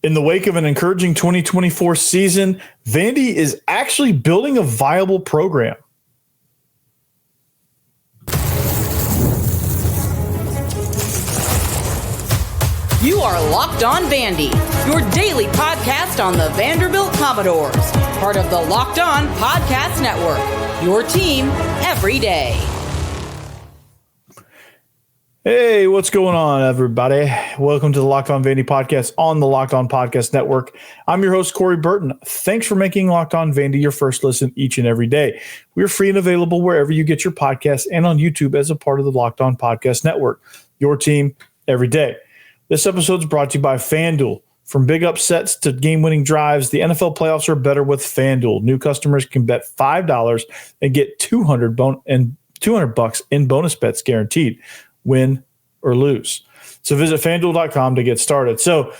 In the wake of an encouraging 2024 season, Vandy is actually building a viable program. You are Locked On Vandy, your daily podcast on the Vanderbilt Commodores, part of the Locked On Podcast Network, your team every day. Hey, what's going on, everybody? Welcome to the Locked On Vandy podcast on the Locked On Podcast Network. I'm your host, Corey Burton. Thanks for making Locked On Vandy your first listen each and every day. We're free and available wherever you get your podcasts and on YouTube as a part of the Locked On Podcast Network, your team every day. This episode is brought to you by FanDuel. From big upsets to game-winning drives, the NFL playoffs are better with FanDuel. New customers can bet $5 and get $200 in bonus bets guaranteed, win or lose. So visit FanDuel.com to get started. So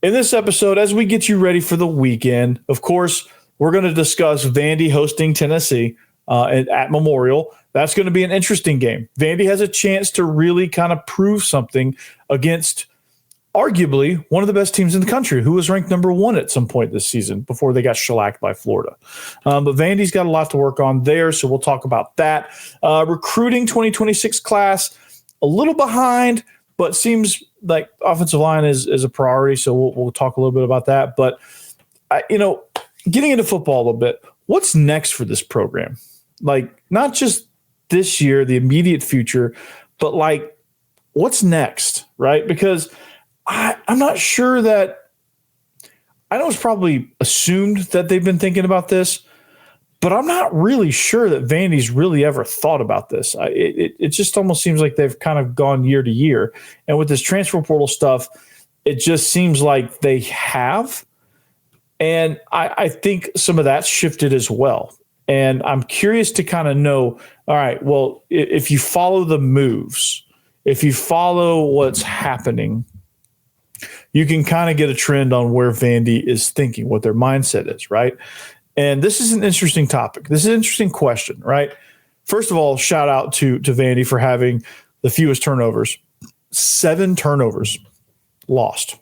in this episode, as we get you ready for the weekend, of course, we're going to discuss Vandy hosting Tennessee at Memorial. That's going to be an interesting game. Vandy has a chance to really kind of prove something against arguably one of the best teams in the country, who was ranked number one at some point this season before they got shellacked by Florida. But Vandy's got a lot to work on there, so we'll talk about that. Recruiting 2026 class, a little behind, but seems like offensive line is a priority, so we'll talk a little bit about that. But, getting into football a little bit, what's next for this program? Like, not just this year, the immediate future, but, like, what's next, right? Because I'm not sure that – I know it's probably assumed that they've been thinking about this, but I'm not really sure that Vandy's really ever thought about this. It just almost seems like they've kind of gone year to year. And with this transfer portal stuff, it just seems like they have. And I think some of that's shifted as well. And I'm curious to kind of know, all right, well, if you follow the moves, if you follow what's happening – you can kind of get a trend on where Vandy is thinking, what their mindset is, right? And this is an interesting topic. This is an interesting question, right? First of all, shout out to Vandy for having the fewest turnovers. 7 turnovers lost.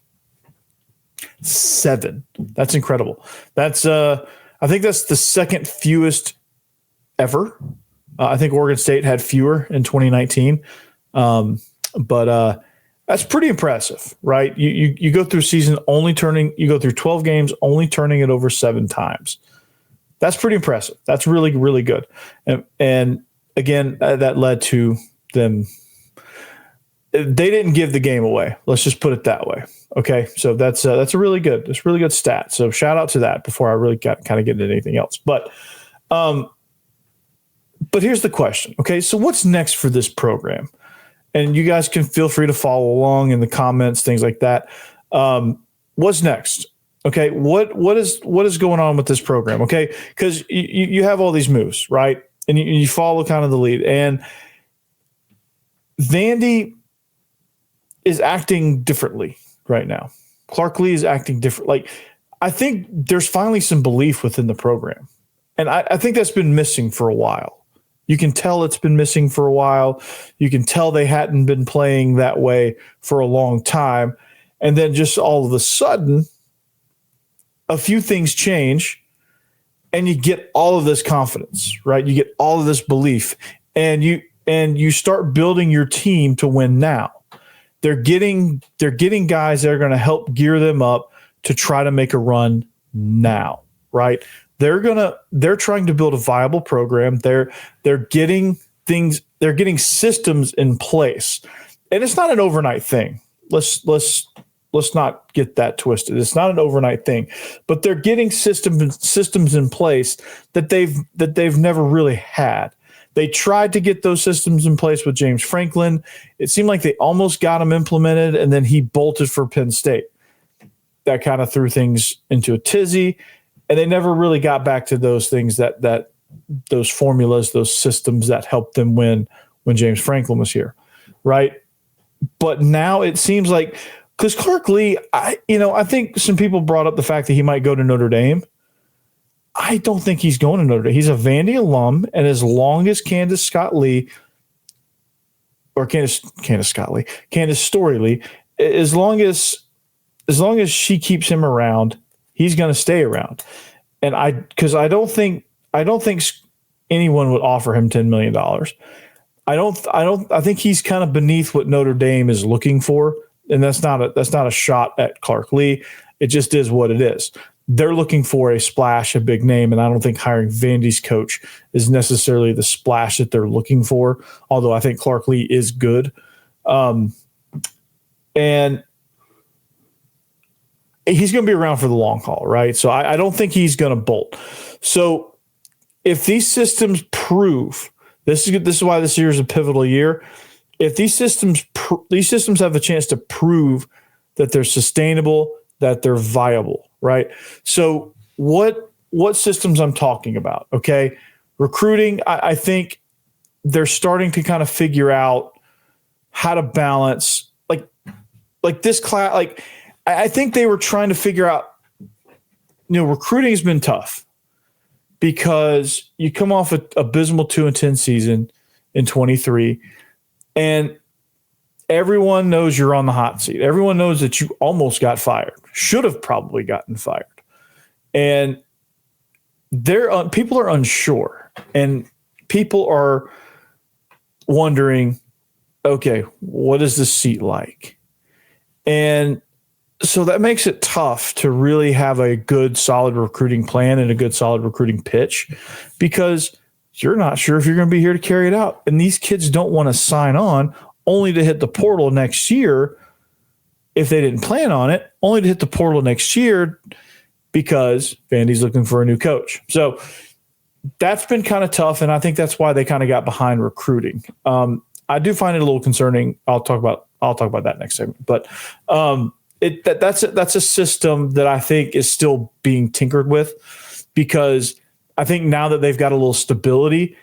7. That's incredible. That's I think that's the second fewest ever. I think Oregon State had fewer in 2019. But that's pretty impressive, right? You go through season you go through 12 games, only turning it over 7 times. That's pretty impressive. That's really, really good. And again, that led to them. They didn't give the game away. Let's just put it that way. Okay. So that's a really good stat. So shout out to that before I really kind of get into anything else. But here's the question. Okay. So what's next for this program? And you guys can feel free to follow along in the comments, things like that. What's next? Okay, what is going on with this program? Okay, because you have all these moves, right? And you follow kind of the lead. And Vandy is acting differently right now. Clark Lee is acting different. Like, I think there's finally some belief within the program. And I think that's been missing for a while. You can tell it's been missing for a while. You can tell they hadn't been playing that way for a long time. And then just all of a sudden, a few things change and you get all of this confidence, right? You get all of this belief and you start building your team to win now. They're getting guys that are going to help gear them up to try to make a run now, right? They're trying to build a viable program. They're getting systems in place. And it's not an overnight thing. Let's not get that twisted. It's not an overnight thing. But they're getting systems in place that they've never really had. They tried to get those systems in place with James Franklin. It seemed like they almost got them implemented, and then he bolted for Penn State. That kind of threw things into a tizzy. And they never really got back to those things that those formulas, those systems that helped them win when James Franklin was here, right? But now it seems like because Clark Lee, I think some people brought up the fact that he might go to Notre Dame. I don't think he's going to Notre Dame. He's a Vandy alum, and as long as Candace Story Lee, as long as as long as she keeps him around, he's going to stay around. And I don't think anyone would offer him $10 million. I think he's kind of beneath what Notre Dame is looking for. And that's not a shot at Clark Lee. It just is what it is. They're looking for a splash, a big name, and I don't think hiring Vandy's coach is necessarily the splash that they're looking for, although I think Clark Lee is good. And he's going to be around for the long haul, right? So I don't think he's going to bolt. So if these systems prove, this is why this year is a pivotal year. If these systems have a chance to prove that they're sustainable, that they're viable, right? So what systems I'm talking about, okay? Recruiting, I think they're starting to kind of figure out how to balance like this class. Like I think they were trying to figure out, recruiting has been tough because you come off an abysmal 2-10 season in 23, and everyone knows you're on the hot seat. Everyone knows that you almost got fired, should have probably gotten fired. And people are unsure, and people are wondering, okay, what is the seat like? And so that makes it tough to really have a good, solid recruiting plan and a good, solid recruiting pitch because you're not sure if you're going to be here to carry it out. And these kids don't want to sign on only to hit the portal next year if they didn't plan on it, only to hit the portal next year because Vandy's looking for a new coach. So that's been kind of tough, and I think that's why they kind of got behind recruiting. I do find it a little concerning. I'll talk about that next segment. But that's a system that I think is still being tinkered with because I think now that they've got a little stability,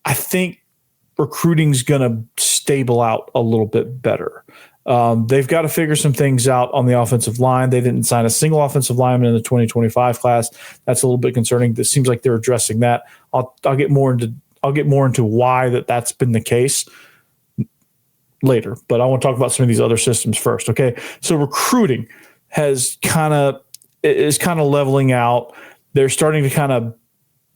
I think recruiting's going to stable out a little bit better. They've got to figure some things out on the offensive line. They didn't sign a single offensive lineman in the 2025 class. That's a little bit concerning. It seems like they're addressing that. I'll get more into why that's been the case later, but I want to talk about some of these other systems first. Okay. So recruiting is kind of leveling out. They're starting to kind of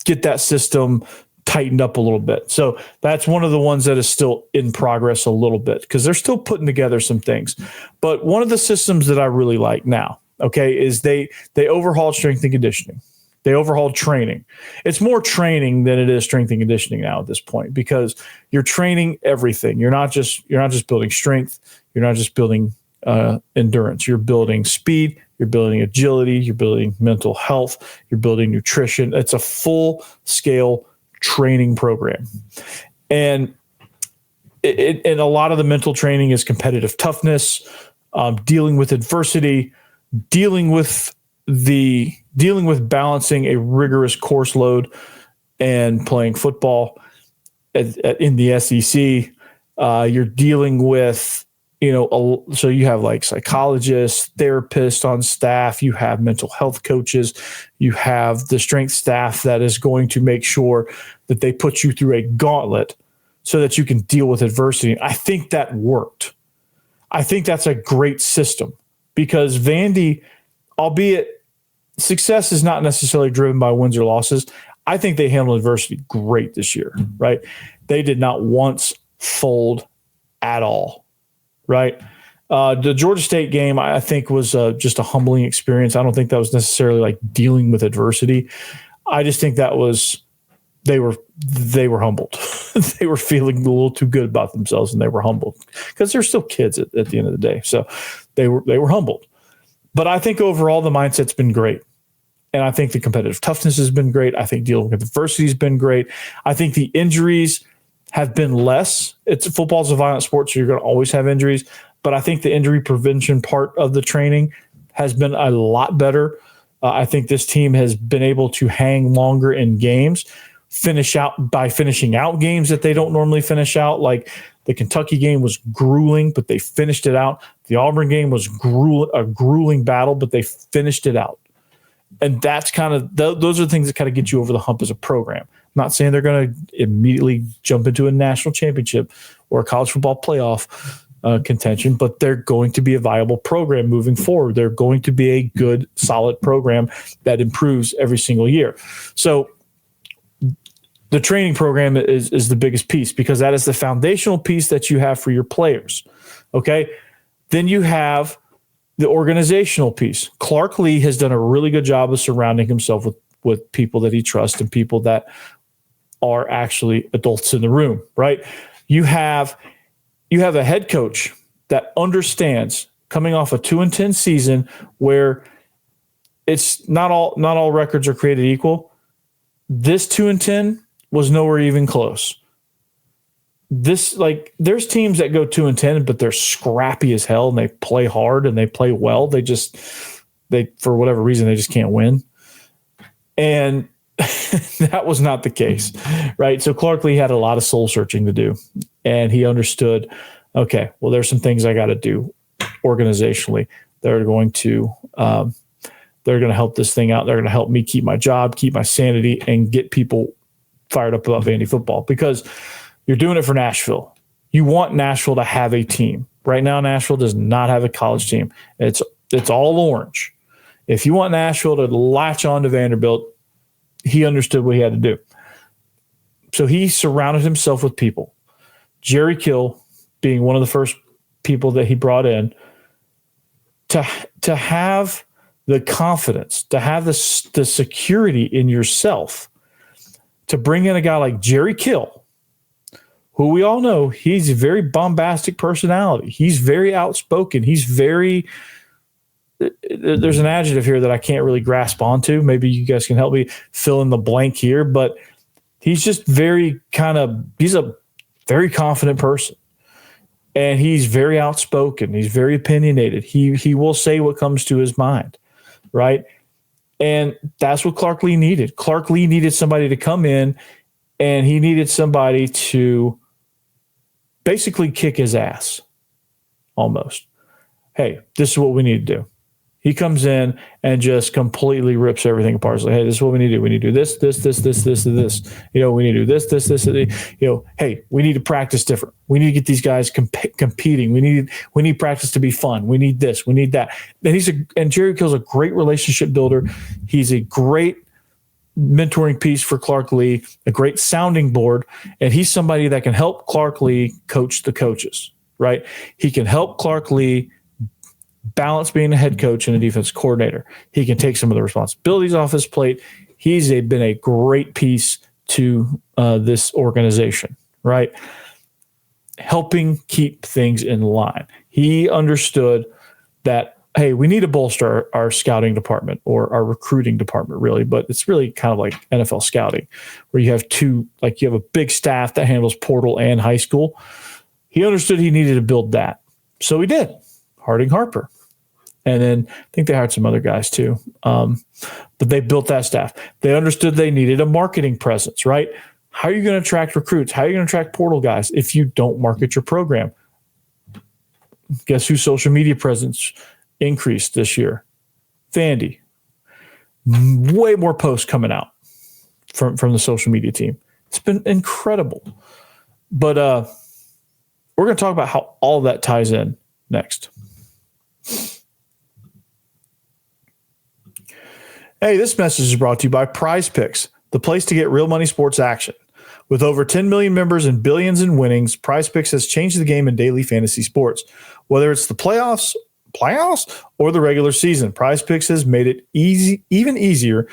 get that system tightened up a little bit. So that's one of the ones that is still in progress a little bit because they're still putting together some things. But one of the systems that I really like now, okay, is they overhauled strength and conditioning. They overhauled training. It's more training than it is strength and conditioning now at this point because you're training everything. You're not just building strength. You're not just building endurance. You're building speed. You're building agility. You're building mental health. You're building nutrition. It's a full-scale training program. And and a lot of the mental training is competitive toughness, dealing with adversity, dealing with balancing a rigorous course load and playing football in the SEC. You're dealing with, so you have like psychologists, therapists on staff, you have mental health coaches, you have the strength staff that is going to make sure that they put you through a gauntlet so that you can deal with adversity. I think that worked. I think that's a great system because Vandy, albeit success is not necessarily driven by wins or losses, I think they handled adversity great this year, right? They did not once fold at all, right? The Georgia State game, I think, was just a humbling experience. I don't think that was necessarily like dealing with adversity. I just think that was they were humbled. They were feeling a little too good about themselves, and they were humbled because they're still kids at the end of the day. So they were humbled. But I think overall the mindset's been great. And I think the competitive toughness has been great. I think dealing with adversity has been great. I think the injuries have been less. Football's a violent sport, so you're going to always have injuries. But I think the injury prevention part of the training has been a lot better. I think this team has been able to hang longer in games, finishing out games that they don't normally finish out. Like the Kentucky game was grueling, but they finished it out. The Auburn game was a grueling battle, but they finished it out. And that's kind of those are the things that kind of get you over the hump as a program. I'm not saying they're going to immediately jump into a national championship or a college football playoff, contention, but they're going to be a viable program moving forward. They're going to be a good, solid program that improves every single year. So the training program is the biggest piece, because that is the foundational piece that you have for your players. Okay. Then you have the organizational piece. Clark Lee has done a really good job of surrounding himself with people that he trusts and people that are actually adults in the room, right? You have a head coach that understands, coming off a 2-10 season where it's not all records are created equal. This 2-10 was nowhere even close. There's teams that go 2-10, but they're scrappy as hell and they play hard and they play well. They for whatever reason, they just can't win. And that was not the case, right? So Clark Lee had a lot of soul searching to do, and he understood, okay, well, there's some things I got to do organizationally. They're going to help this thing out. They're going to help me keep my job, keep my sanity, and get people fired up about Vandy football, because you're doing it for Nashville. You want Nashville to have a team. Right now, Nashville does not have a college team. It's all orange. If you want Nashville to latch on to Vanderbilt, he understood what he had to do. So he surrounded himself with people. Jerry Kill being one of the first people that he brought in to have the confidence, to have the security in yourself, to bring in a guy like Jerry Kill, who we all know he's a very bombastic personality. He's very outspoken. There's an adjective here that I can't really grasp onto. Maybe you guys can help me fill in the blank here, but he's just he's a very confident person, and he's very outspoken. He's very opinionated. He will say what comes to his mind, right? And that's what Clark Lee needed. Clark Lee needed somebody to come in, and he needed somebody to basically kick his ass almost. Hey, this is what we need to do. He comes in and just completely rips everything apart. It's like, hey, this is what we need to do. We need to do this, this, this, this, this, and this. We need to do this, this, this. Hey, we need to practice different. We need to get these guys competing. We need practice to be fun. We need this. We need that. And Jerry Kill's a great relationship builder. He's a great mentoring piece for Clark Lee, a great sounding board, and he's somebody that can help Clark Lee coach the coaches, right? He can help Clark Lee balance being a head coach and a defense coordinator. He can take some of the responsibilities off his plate. He's been a great piece to this organization, right? Helping keep things in line. He understood that, hey, we need to bolster our scouting department, or our recruiting department, really, but it's really kind of like NFL scouting, where you have you have a big staff that handles portal and high school. He understood he needed to build that. So he did. Harding Harper. And then I think they hired some other guys too. But they built that staff. They understood they needed a marketing presence, right? How are you going to attract recruits? How are you going to attract portal guys if you don't market your program? Guess whose social media presence increased this year? Vandy. Way more posts coming out from the social media team. It's been incredible. But we're going to talk about how all of that ties in next. Hey, this message is brought to you by Prizepicks, the place to get real money sports action. With over 10 million members and billions in winnings, Prizepicks has changed the game in daily fantasy sports. Whether it's the playoffs, or the regular season, Prizepicks has made it even easier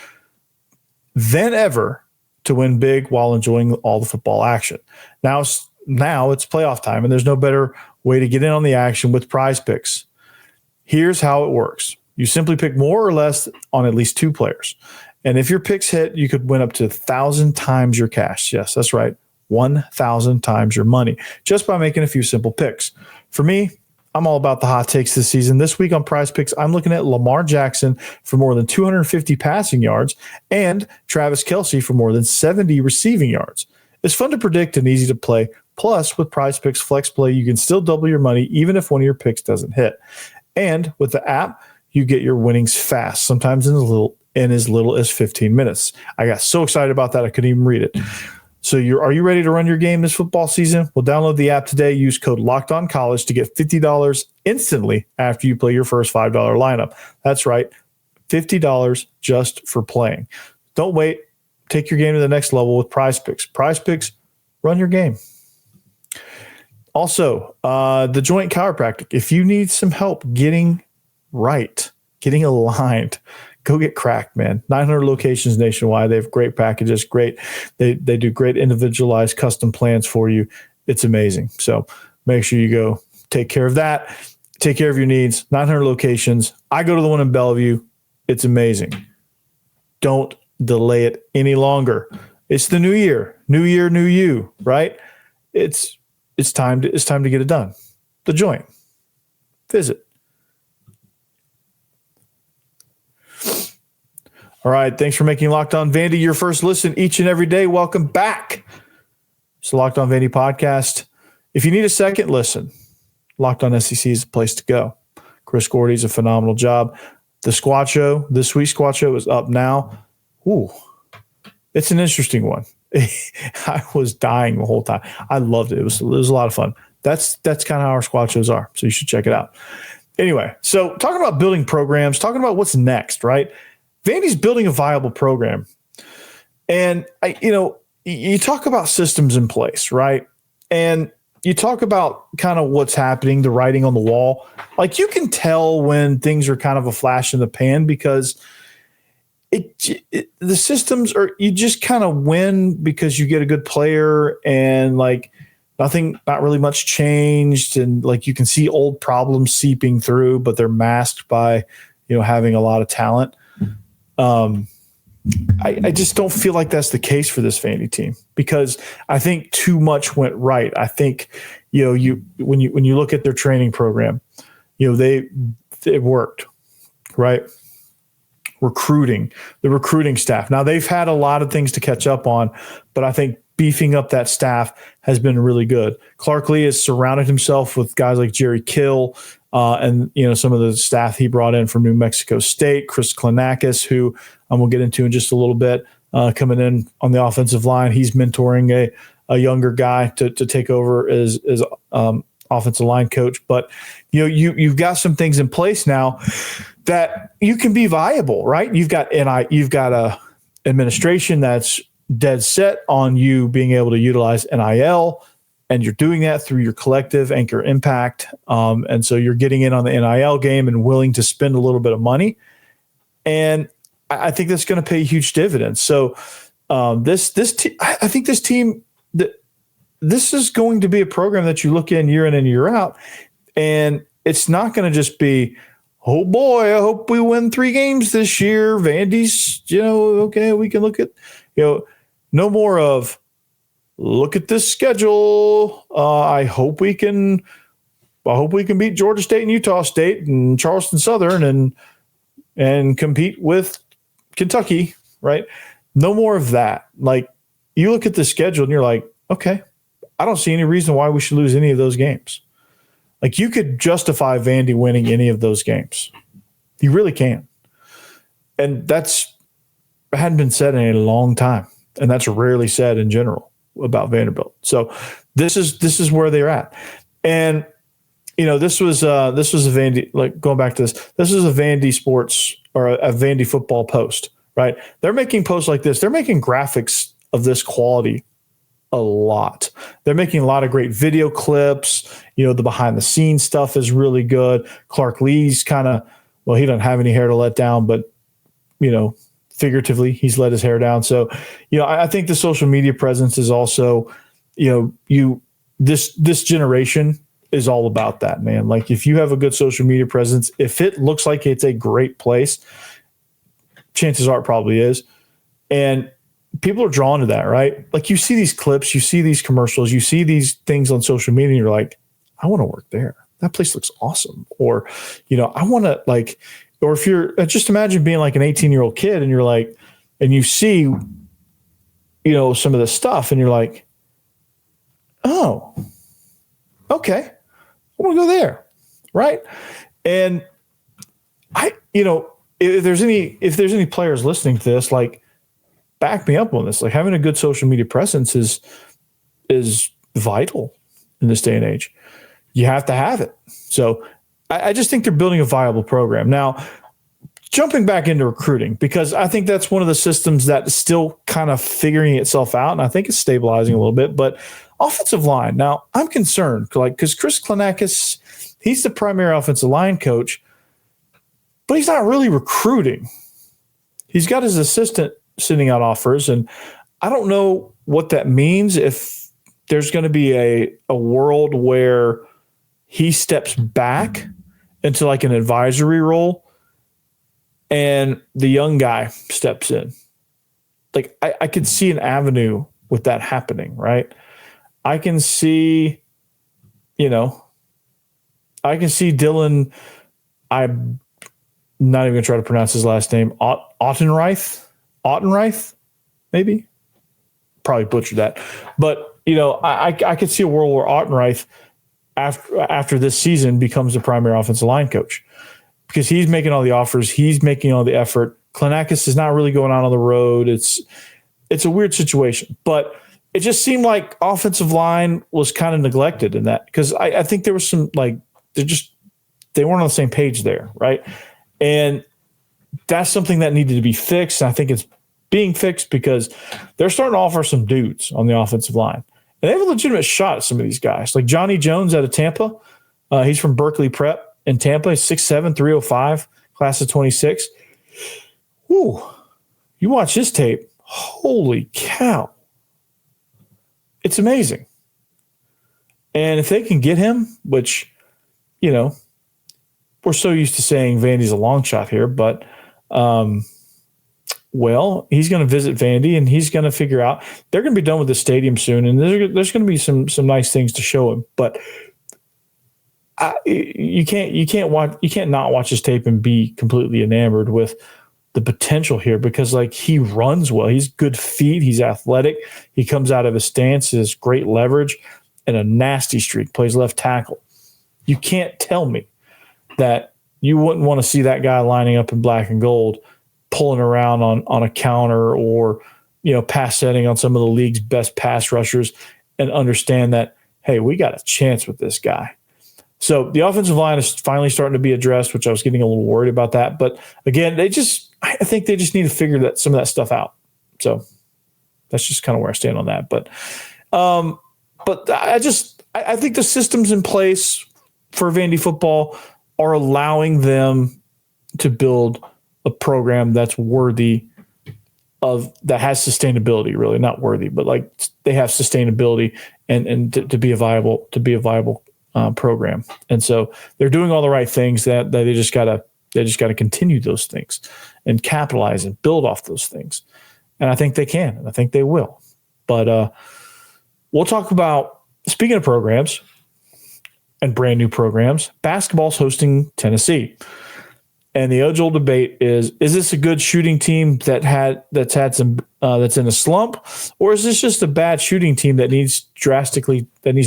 than ever to win big while enjoying all the football action. Now it's playoff time, and there's no better way to get in on the action with Prizepicks. Here's how it works. You simply pick more or less on at least two players. And if your picks hit, you could win up to 1,000 times your cash. Yes, that's right. 1,000 times your money just by making a few simple picks. For me, I'm all about the hot takes this season. This week on Prizepicks, I'm looking at Lamar Jackson for more than 250 passing yards and Travis Kelce for more than 70 receiving yards. It's fun to predict and easy to play. Plus, with Prizepicks Flex Play, you can still double your money even if one of your picks doesn't hit. And with the app, you get your winnings fast, sometimes in as little as 15 minutes. I got so excited about that, I couldn't even read it. So are you ready to run your game this football season? Well, download the app today. Use code LOCKEDONCollege to get $50 instantly after you play your first $5 lineup. That's right, $50 just for playing. Don't wait. Take your game to the next level with Prizepicks. Prizepicks, run your game. Also, the Joint Chiropractic. If you need some help getting right, getting aligned, go get cracked, man. 900 locations nationwide. They have great packages. Great. They do great individualized custom plans for you. It's amazing. So make sure you go take care of that. Take care of your needs. 900 locations. I go to the one in Bellevue. It's amazing. Don't delay it any longer. It's the new year. New year, new you, right? It's time to get it done. The Joint. Visit. All right. Thanks for making Locked On Vandy your first listen each and every day. Welcome back. It's the Locked On Vandy podcast. If you need a second listen, Locked On SEC is the place to go. Chris Gordy's a phenomenal job. The Squad Show, this week's Squad Show is up now. Ooh, it's an interesting one. I was dying the whole time. I loved it. It was a lot of fun. That's kind of how our Squad Shows are. So you should check it out. Anyway, so talking about building programs, talking about what's next, right? Vandy's building a viable program. And, you talk about systems in place, right? And you talk about kind of what's happening, the writing on the wall. Like, you can tell when things are kind of a flash in the pan because the systems are, you just kind of win because you get a good player and like not really much changed. And like, you can see old problems seeping through, but they're masked by, having a lot of talent. I just don't feel like that's the case for this Vandy team because I think too much went right. I think, when you look at their training program, it worked, right? The recruiting staff. Now they've had a lot of things to catch up on, but I think beefing up that staff has been really good. Clark Lee has surrounded himself with guys like Jerry Kill, and some of the staff he brought in from New Mexico State, Chris Klinakis, who we'll get into in just a little bit, coming in on the offensive line. He's mentoring a younger guy to take over as offensive line coach. But you've got some things in place now that you can be viable, right? You've got a administration that's dead set on you being able to utilize NIL. And you're doing that through your collective Anchor Impact. And so you're getting in on the NIL game and willing to spend a little bit of money. And I think that's going to pay huge dividends. So I think this team, this is going to be a program that you look in and year out. And it's not going to just be, oh boy, I hope we win 3 games this year. Vandy's, okay, we can look at, no more of, look at this schedule. I hope we can beat Georgia State and Utah State and Charleston Southern and compete with Kentucky, right? No more of that. Like, you look at the schedule and you're like, okay, I don't see any reason why we should lose any of those games. Like, you could justify Vandy winning any of those games. You really can. And that's hadn't been said in a long time. And that's rarely said in general about Vanderbilt. So this is where they're at. And this was a Vandy, like, going back to this is a Vandy sports or a Vandy football post, right? They're making posts like this. They're making graphics of this quality a lot. They're making a lot of great video clips. The behind the scenes stuff is really good. Clark Lee's he doesn't have any hair to let down, but figuratively, he's let his hair down. So, I think the social media presence is also, this generation is all about that, man. Like, if you have a good social media presence, if it looks like it's a great place, chances are it probably is. And people are drawn to that, right? Like, you see these clips, you see these commercials, you see these things on social media, and you're like, I want to work there. That place looks awesome. Or, I want to, like, or if you're, just imagine being like an 18-year-old kid and you're like, and you see, some of this stuff and you're like, oh, okay, I want to go there. Right. And if there's any players listening to this, like, back me up on this. Like, having a good social media presence is vital in this day and age. You have to have it. So I just think they're building a viable program. Now, jumping back into recruiting, because I think that's one of the systems that is still kind of figuring itself out, and I think it's stabilizing a little bit. But offensive line, now I'm concerned, because Chris Klenakis, he's the primary offensive line coach, but he's not really recruiting. He's got his assistant sending out offers, and I don't know what that means, if there's going to be a world where he steps back into like an advisory role and the young guy steps in. Like, I could see an avenue with that happening, right? I can see Dylan, I'm not even going to try to pronounce his last name, Ottenreith, maybe? Probably butchered that. But, I could see a world where Ottenreith, after this season, becomes the primary offensive line coach, because he's making all the offers. He's making all the effort. Klenakis is not really going out on the road. It's a weird situation, but it just seemed like offensive line was kind of neglected in that, because I think there was some, like, they weren't on the same page there, right? And that's something that needed to be fixed. And I think it's being fixed, because they're starting to offer some dudes on the offensive line. And they have a legitimate shot at some of these guys. Like Johnny Jones out of Tampa. He's from Berkeley Prep in Tampa. He's 6'7", 305, class of 26. Whew. You watch his tape. Holy cow. It's amazing. And if they can get him, which, we're so used to saying Vandy's a long shot here, but he's going to visit Vandy, and he's going to figure out they're going to be done with the stadium soon, and there's going to be some nice things to show him. But you can't not watch his tape and be completely enamored with the potential here, because like, he runs well, he's good feet, he's athletic, he comes out of his stance, has great leverage, and a nasty streak, plays left tackle. You can't tell me that you wouldn't want to see that guy lining up in black and gold, pulling around on a counter, or, pass setting on some of the league's best pass rushers, and understand that, hey, we got a chance with this guy. So the offensive line is finally starting to be addressed, which I was getting a little worried about that. But again, I think they just need to figure some of that stuff out. So that's just kind of where I stand on that. But I think the systems in place for Vandy football are allowing them to build a program that's worthy of, that has sustainability, really not worthy, but like, they have sustainability and to be a viable program. And so they're doing all the right things, that they just gotta continue those things and capitalize and build off those things. And I think they can, and I think they will. But we'll talk about, speaking of programs and brand new programs, basketball's hosting Tennessee. And the age-old debate is this a good shooting team that's in a slump, or is this just a bad shooting team that needs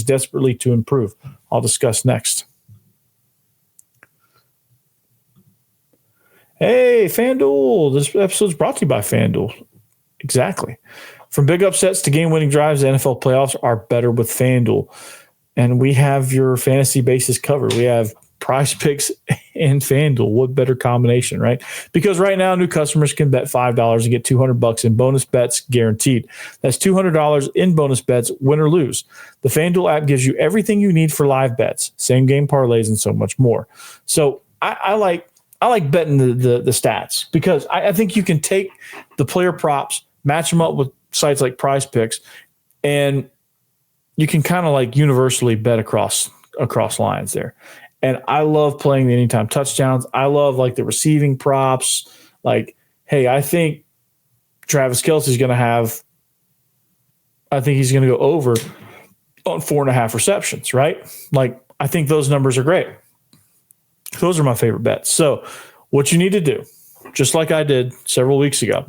desperately to improve? I'll discuss next. Hey, FanDuel. This episode is brought to you by FanDuel. Exactly. From big upsets to game-winning drives, the NFL playoffs are better with FanDuel. And we have your fantasy bases covered. We have Prizepicks and FanDuel. What better combination, right? Because right now, new customers can bet $5 and get $200 in bonus bets guaranteed. That's $200 in bonus bets, win or lose. The FanDuel app gives you everything you need for live bets, same game parlays, and so much more. So I like betting the stats, because I think you can take the player props, match them up with sites like Prizepicks, and you can kind of like universally bet across lines there. And I love playing the anytime touchdowns. I love like the receiving props. Like, hey, I think Travis Kelce's going to have, I think he's going to go over on 4.5 receptions, right? Like, I think those numbers are great. Those are my favorite bets. So what you need to do, just like I did several weeks ago,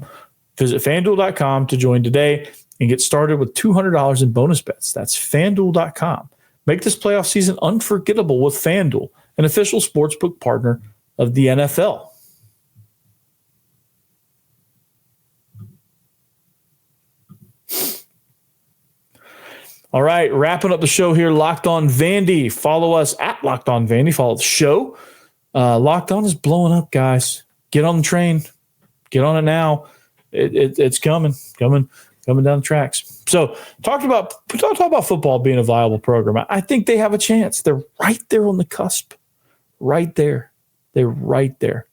visit FanDuel.com to join today and get started with $200 in bonus bets. That's FanDuel.com. Make this playoff season unforgettable with FanDuel, an official sportsbook partner of the NFL. All right, wrapping up the show here. Locked On Vandy. Follow us at Locked On Vandy. Follow the show. Locked On is blowing up, guys. Get on the train. Get on it now. It's coming down the tracks. So talk about football being a viable program. I think they have a chance. They're right there on the cusp. Right there. They're right there.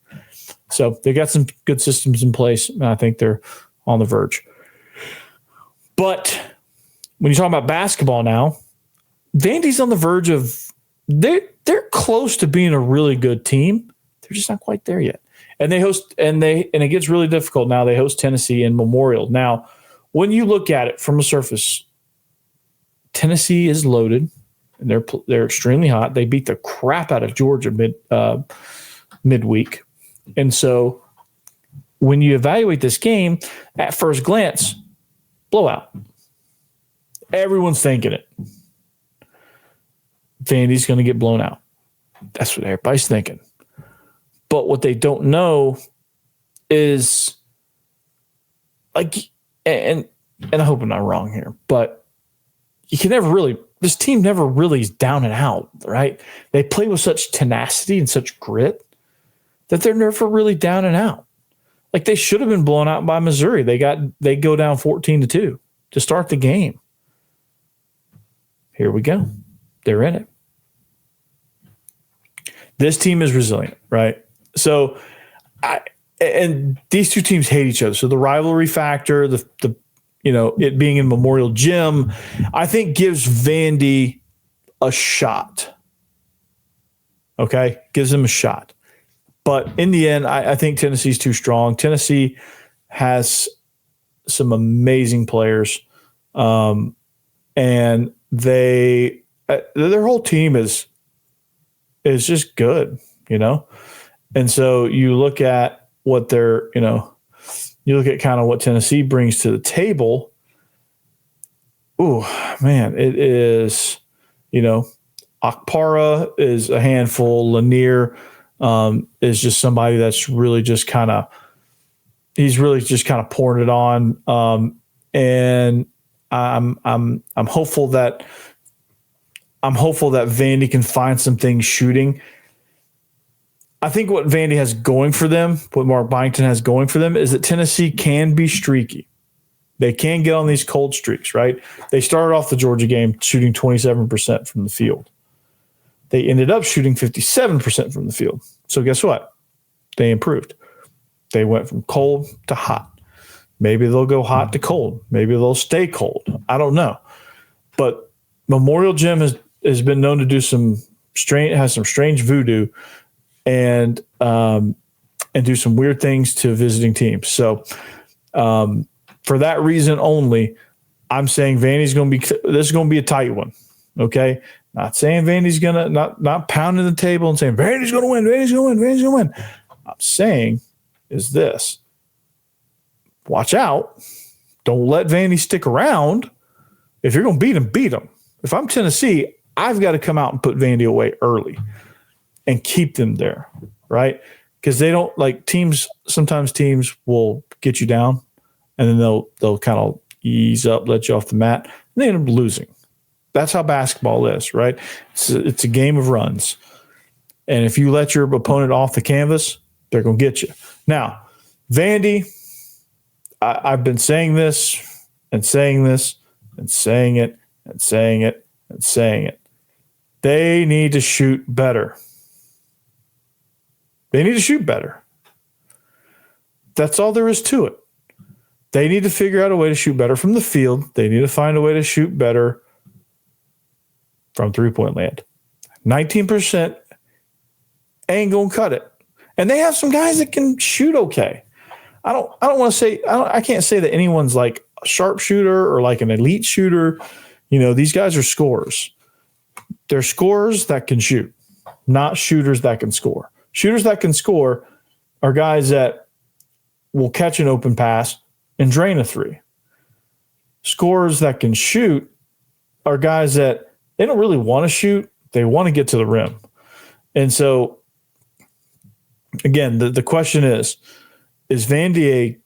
So they got some good systems in place, and I think they're on the verge. But when you talk about basketball now, Vandy's on the verge of they're close to being a really good team. They're just not quite there yet. And they host and it gets really difficult now. They host Tennessee in Memorial. Now, when you look at it from a surface, Tennessee is loaded and they're extremely hot. They beat the crap out of Georgia midweek. And so when you evaluate this game, at first glance, blowout. Everyone's thinking it. Vandy's going to get blown out. That's what everybody's thinking. But what they don't know is, like, and I hope I'm not wrong here, but you can never really, this team never really is down and out, right? They play with such tenacity and such grit that they're never really down and out. Like, they should have been blown out by Missouri. They go down 14-2 to start the game. Here we go. They're in it. This team is resilient, right? So, and these two teams hate each other. So the rivalry factor, the it being in Memorial Gym, I think gives Vandy a shot. Okay, gives them a shot. But in the end, I think Tennessee's too strong. Tennessee has some amazing players, and their whole team is just good, And so you look at what you look at kind of what Tennessee brings to the table. Ooh, man, it is, Akpara is a handful. Lanier is just somebody that's really just kind of, he's really just kind of pouring it on. And I'm hopeful that Vandy can find some things shooting. I think what Vandy has going for them, what Mark Byington has going for them, is that Tennessee can be streaky. They can get on these cold streaks, right? They started off the Georgia game shooting 27% from the field. They ended up shooting 57% from the field. So guess what? They improved. They went from cold to hot. Maybe they'll go hot to cold. Maybe they'll stay cold. I don't know. But Memorial Gym has been known to do some strange voodoo and do some weird things to visiting teams. So for that reason only, I'm saying Vandy's this is going to be a tight one. Okay. Not saying Vandy's going to not pounding the table and saying Vandy's going to win. Vandy's going to win. Vandy's going to win. I'm saying is this: watch out. Don't let Vandy stick around. If you're going to beat them. If I'm Tennessee, I've got to come out and put Vandy away early and keep them there, right? Because they don't like teams. Sometimes teams will get you down, and then they'll kind of ease up, let you off the mat, and they end up losing. That's how basketball is, right? It's a game of runs, and if you let your opponent off the canvas, they're going to get you. Now, Vandy, I've been saying this and saying this and saying it and saying it and saying it. They need to shoot better. They need to shoot better. That's all there is to it. They need to figure out a way to shoot better from the field. They need to find a way to shoot better from three-point land. 19% ain't going to cut it. And they have some guys that can shoot okay. I don't want to say, I can't say that anyone's like a sharpshooter or like an elite shooter. These guys are scorers. They're scorers that can shoot, not shooters that can score. Shooters that can score are guys that will catch an open pass and drain a three. Scorers that can shoot are guys that they don't really want to shoot. They want to get to the rim. And so, again, the question is Vandy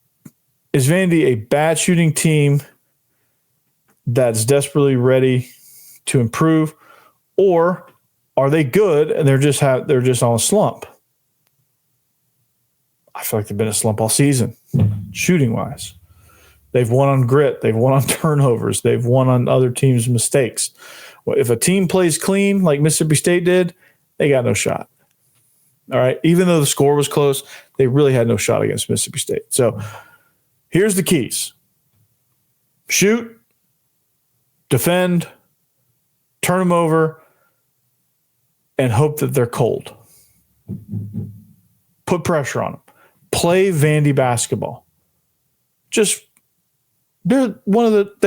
a bad shooting team that's desperately ready to improve, or are they good and they're just on a slump? I feel like they've been a slump all season, shooting wise. They've won on grit. They've won on turnovers. They've won on other teams' mistakes. Well, if a team plays clean like Mississippi State did, they got no shot. All right. Even though the score was close, they really had no shot against Mississippi State. So here's the keys: shoot, defend, turn them over, and hope that they're cold. Put pressure on them. Play Vandy basketball. They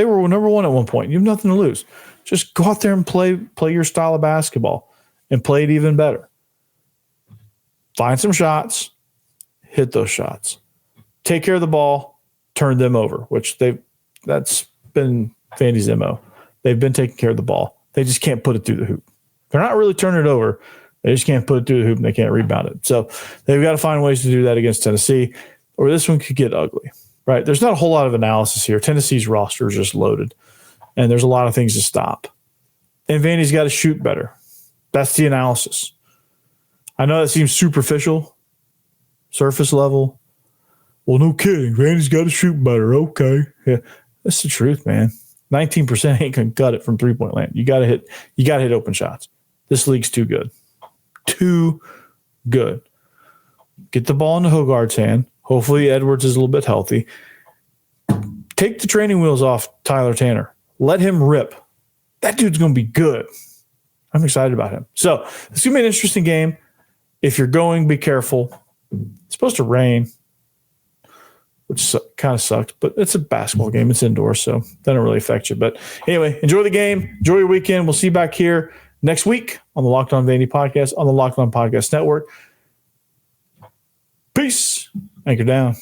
were number one at one point. You have nothing to lose. Just go out there and play your style of basketball and play it even better. Find some shots, hit those shots. Take care of the ball, turn them over, that's been Vandy's MO. They've been taking care of the ball. They just can't put it through the hoop. They're not really turning it over. They just can't put it through the hoop and they can't rebound it. So they've got to find ways to do that against Tennessee, or this one could get ugly. Right? There's not a whole lot of analysis here. Tennessee's roster is just loaded, and there's a lot of things to stop. And Vandy's got to shoot better. That's the analysis. I know that seems superficial, surface level. Well, no kidding. Vandy's got to shoot better. Okay. Yeah, that's the truth, man. 19% ain't going to cut it from three-point land. You got to hit open shots. This league's too good. Too good. Get the ball in the Hogarth's hand. Hopefully Edwards is a little bit healthy. Take the training wheels off Tyler Tanner. Let him rip. That dude's going to be good. I'm excited about him. So it's going to be an interesting game. If you're going, be careful. It's supposed to rain, which kind of sucked, but it's a basketball game. It's indoors, so it doesn't really affect you. But anyway, enjoy the game. Enjoy your weekend. We'll see you back here next week on the Locked On Vandy podcast on the Locked On Podcast Network. Peace. Anchor down.